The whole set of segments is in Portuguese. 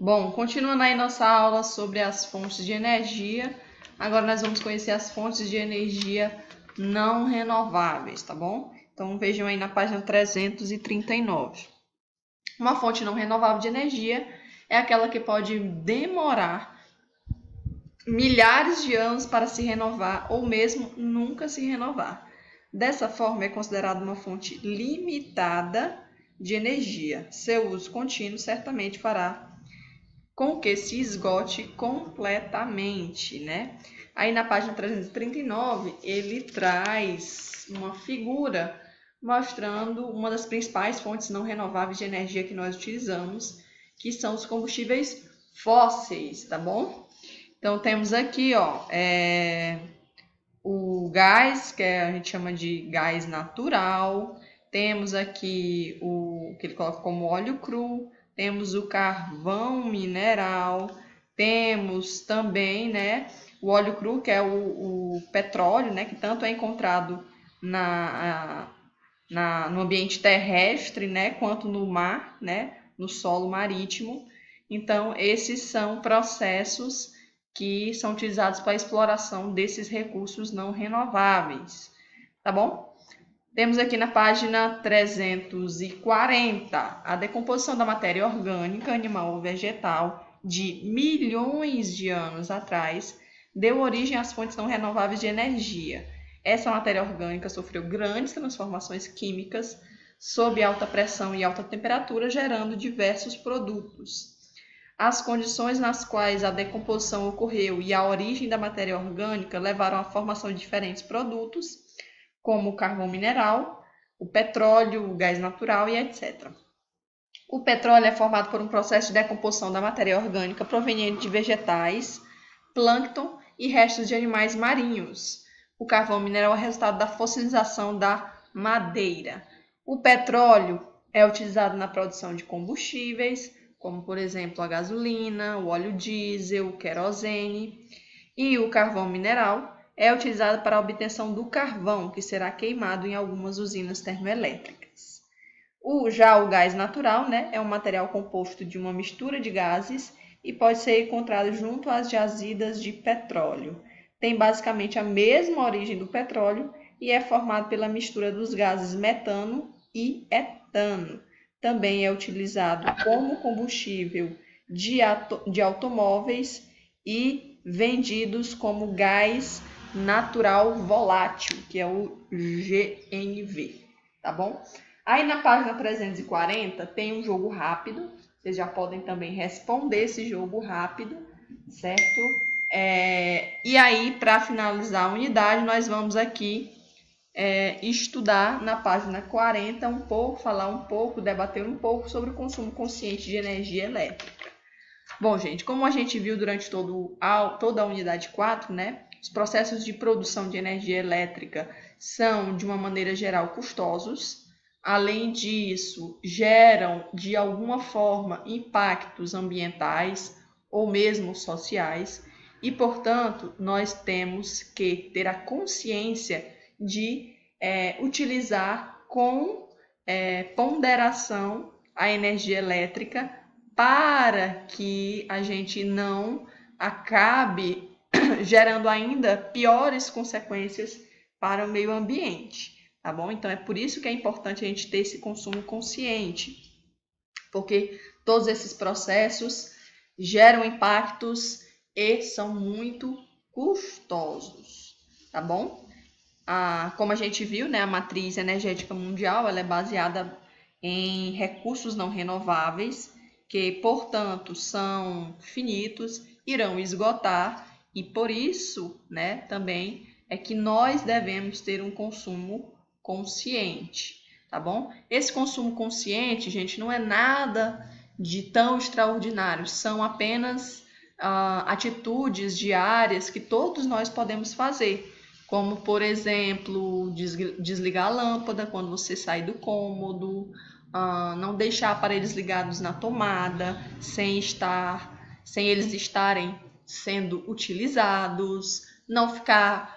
Bom, continuando aí nossa aula sobre as fontes de energia, agora nós vamos conhecer as fontes de energia não renováveis, tá bom? Então vejam aí na página 339. Uma fonte não renovável de energia é aquela que pode demorar milhares de anos para se renovar ou mesmo nunca se renovar. Dessa forma, é considerada uma fonte limitada de energia. Seu uso contínuo certamente fará com que se esgote completamente, né? Aí na página 339, ele traz uma figura mostrando uma das principais fontes não renováveis de energia que nós utilizamos, que são os combustíveis fósseis, tá bom? Então temos aqui, o gás, que a gente chama de gás natural. Temos aqui o que ele coloca como óleo cru. Temos o carvão mineral. Temos também, né, o óleo cru, que é o petróleo, né, que tanto é encontrado no ambiente terrestre, né, quanto no mar, né, no solo marítimo. Então, esses são processos que são utilizados para a exploração desses recursos não renováveis, tá bom? Temos aqui na página 340 a decomposição da matéria orgânica, animal ou vegetal de milhões de anos atrás deu origem às fontes não renováveis de energia. Essa matéria orgânica sofreu grandes transformações químicas sob alta pressão e alta temperatura, gerando diversos produtos. As condições nas quais a decomposição ocorreu e a origem da matéria orgânica levaram à formação de diferentes produtos, como o carvão mineral, o petróleo, o gás natural e etc. O petróleo é formado por um processo de decomposição da matéria orgânica proveniente de vegetais, plâncton e restos de animais marinhos. O carvão mineral é resultado da fossilização da madeira. O petróleo é utilizado na produção de combustíveis, como por exemplo a gasolina, o óleo diesel, o querosene, e o carvão mineral é utilizado para a obtenção do carvão, que será queimado em algumas usinas termoelétricas. Já o gás natural, né, é um material composto de uma mistura de gases e pode ser encontrado junto às jazidas de petróleo. Tem basicamente a mesma origem do petróleo e é formado pela mistura dos gases metano e etano. Também é utilizado como combustível de automóveis e vendidos como gás natural volátil, que é o GNV, tá bom? Aí na página 340 tem um jogo rápido, vocês já podem também responder esse jogo rápido, certo? E aí, para finalizar a unidade, nós vamos aqui estudar na página 40 um pouco, falar um pouco, debater um pouco sobre o consumo consciente de energia elétrica. Bom, gente, como a gente viu durante toda a unidade 4, né, os processos de produção de energia elétrica são, de uma maneira geral, custosos. Além disso, geram, de alguma forma, impactos ambientais ou mesmo sociais. E, portanto, nós temos que ter a consciência de utilizar com ponderação a energia elétrica para que a gente não acabe gerando ainda piores consequências para o meio ambiente, tá bom? Então é por isso que é importante a gente ter esse consumo consciente, porque todos esses processos geram impactos e são muito custosos, tá bom? Como a gente viu, né, a matriz energética mundial ela é baseada em recursos não renováveis, que, portanto, são finitos, irão esgotar, e por isso, né, também é que nós devemos ter um consumo consciente, tá bom? Esse consumo consciente, gente, não é nada de tão extraordinário, são apenas atitudes diárias que todos nós podemos fazer, como, por exemplo, desligar a lâmpada quando você sai do cômodo, não deixar aparelhos ligados na tomada sem eles estarem sendo utilizados, não ficar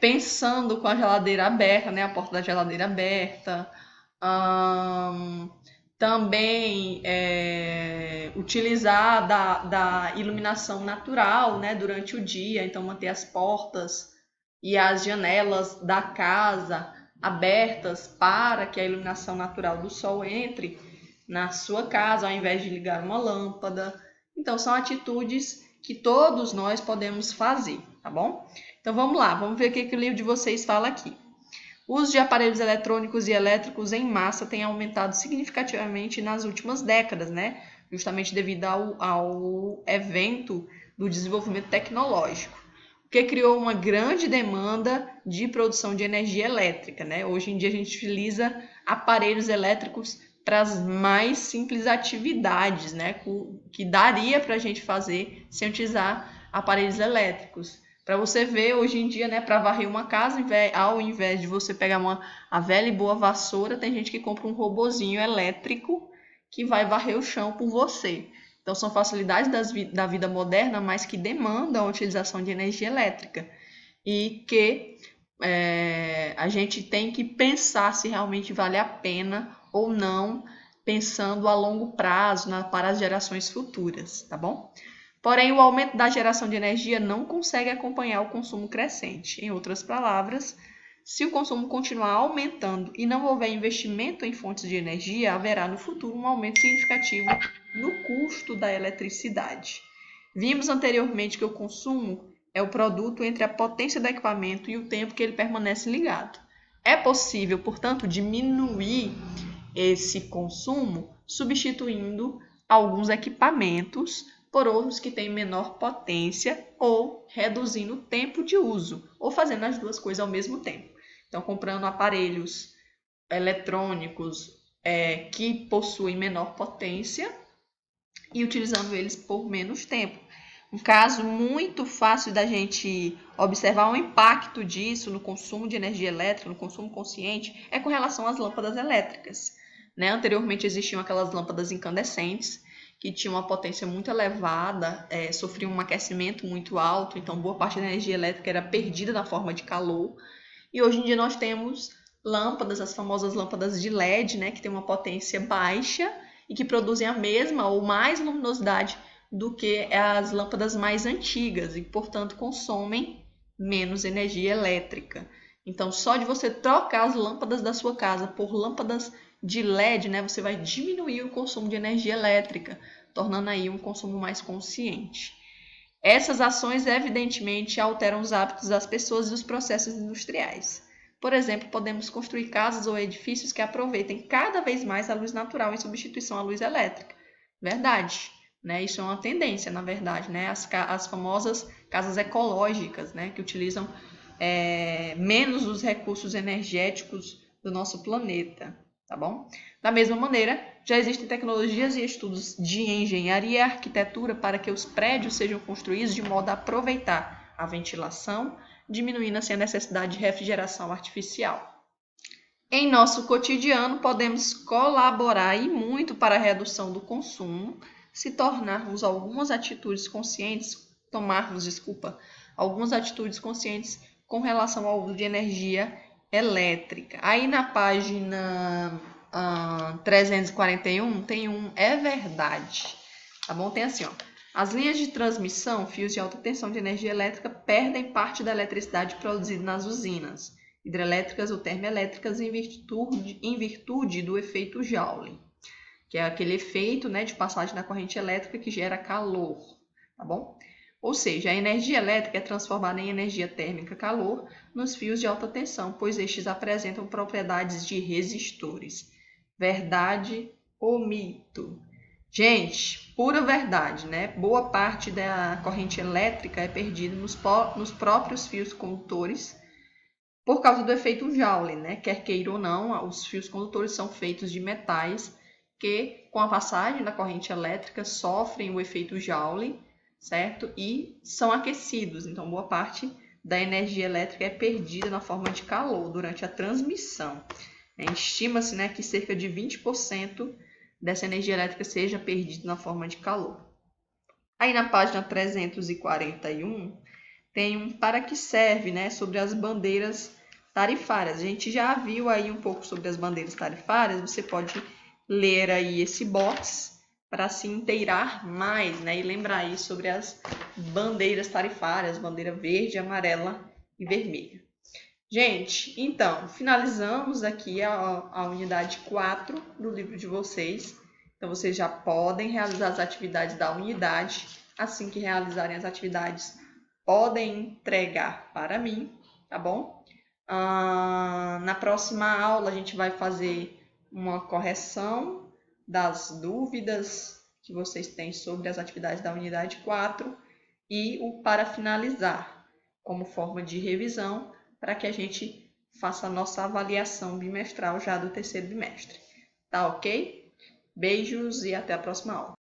pensando com a geladeira aberta, né, a porta da geladeira aberta, Também utilizar da iluminação natural, né, durante o dia, então manter as portas e as janelas da casa abertas para que a iluminação natural do sol entre na sua casa, ao invés de ligar uma lâmpada. Então, são atitudes que todos nós podemos fazer, tá bom? Então, vamos lá, vamos ver o que o livro de vocês fala aqui. O uso de aparelhos eletrônicos e elétricos em massa tem aumentado significativamente nas últimas décadas, né? Justamente devido ao evento do desenvolvimento tecnológico, que criou uma grande demanda de produção de energia elétrica, né? Hoje em dia a gente utiliza aparelhos elétricos para as mais simples atividades, né? Que daria para a gente fazer sem utilizar aparelhos elétricos. Para você ver, hoje em dia, né, para varrer uma casa, ao invés de você pegar a velha e boa vassoura, tem gente que compra um robozinho elétrico que vai varrer o chão por você. Então, são facilidades da vida moderna, mas que demandam a utilização de energia elétrica. E que a gente tem que pensar se realmente vale a pena ou não, pensando a longo prazo para as gerações futuras, tá bom? Porém, o aumento da geração de energia não consegue acompanhar o consumo crescente. Em outras palavras, se o consumo continuar aumentando e não houver investimento em fontes de energia, haverá no futuro um aumento significativo no custo da eletricidade. Vimos anteriormente que o consumo é o produto entre a potência do equipamento e o tempo que ele permanece ligado. É possível, portanto, diminuir esse consumo substituindo alguns equipamentos por outros que têm menor potência ou reduzindo o tempo de uso, ou fazendo as duas coisas ao mesmo tempo. Então, comprando aparelhos eletrônicos que possuem menor potência e utilizando eles por menos tempo. Um caso muito fácil da gente observar o impacto disso no consumo de energia elétrica, no consumo consciente, é com relação às lâmpadas elétricas. Né? Anteriormente existiam aquelas lâmpadas incandescentes, que tinham uma potência muito elevada, sofriam um aquecimento muito alto, então boa parte da energia elétrica era perdida na forma de calor. E hoje em dia nós temos lâmpadas, as famosas lâmpadas de LED, né, que tem uma potência baixa e que produzem a mesma ou mais luminosidade do que as lâmpadas mais antigas e, portanto, consomem menos energia elétrica. Então, só de você trocar as lâmpadas da sua casa por lâmpadas de LED, né, você vai diminuir o consumo de energia elétrica, tornando aí um consumo mais consciente. Essas ações, evidentemente, alteram os hábitos das pessoas e os processos industriais. Por exemplo, podemos construir casas ou edifícios que aproveitem cada vez mais a luz natural em substituição à luz elétrica. Verdade, né? Isso é uma tendência, na verdade, né? As famosas casas ecológicas, né? Que utilizam menos os recursos energéticos do nosso planeta. Tá bom? Da mesma maneira, já existem tecnologias e estudos de engenharia e arquitetura para que os prédios sejam construídos de modo a aproveitar a ventilação, diminuindo assim a necessidade de refrigeração artificial. Em nosso cotidiano, podemos colaborar e muito para a redução do consumo se tomarmos algumas atitudes conscientes com relação ao uso de energia elétrica. Aí na página 341 tem é verdade, tá bom? Tem assim, ó. As linhas de transmissão, fios de alta tensão de energia elétrica, perdem parte da eletricidade produzida nas usinas hidrelétricas ou termoelétricas em virtude do efeito Joule, que é aquele efeito, né, de passagem da corrente elétrica que gera calor, tá bom? Ou seja, a energia elétrica é transformada em energia térmica calor nos fios de alta tensão, pois estes apresentam propriedades de resistores. Verdade ou mito? Gente, pura verdade, né? Boa parte da corrente elétrica é perdida nos próprios fios condutores por causa do efeito Joule, né? Quer queira ou não, os fios condutores são feitos de metais que, com a passagem da corrente elétrica, sofrem o efeito Joule, certo? E são aquecidos. Então, boa parte da energia elétrica é perdida na forma de calor durante a transmissão. Estima-se, né, que cerca de 20% dessa energia elétrica seja perdida na forma de calor. Aí na página 341 tem um para que serve, né, sobre as bandeiras tarifárias. A gente já viu aí um pouco sobre as bandeiras tarifárias, você pode ler aí esse box para se inteirar mais, né? E lembrar aí sobre as bandeiras tarifárias, bandeira verde, amarela e vermelha. Gente, então, finalizamos aqui a unidade 4 do livro de vocês. Então, vocês já podem realizar as atividades da unidade. Assim que realizarem as atividades, podem entregar para mim, tá bom? Na próxima aula, a gente vai fazer uma correção das dúvidas que vocês têm sobre as atividades da unidade 4 e o para finalizar, como forma de revisão, para que a gente faça a nossa avaliação bimestral já do terceiro bimestre. Tá ok? Beijos e até a próxima aula.